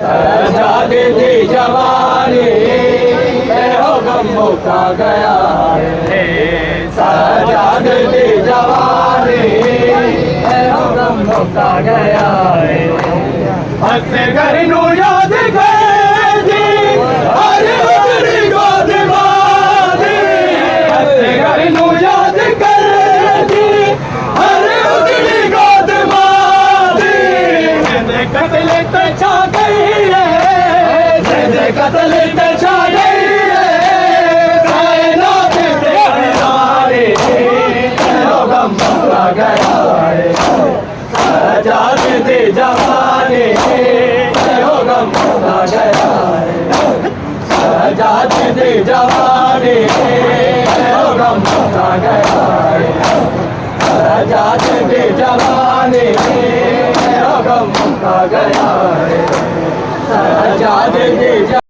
आजाद दी जवानी हो गम मुका गया है आजाद दी जवानी हो गम मुका गया है हस घर नू याद कर दी हर बकरी गोद मादी हस घर नू याद कर दी हर बकरी गोद मादी कतल छा गई है कतल छा गई है कायनात से हमारे हो गम मुका गया है आजाद दे जवानी हो गम मुका गया है आजाद दे जवानी हो गम मुका गया है आजाद दे जवानी हो गम मुका गया है आजाद दे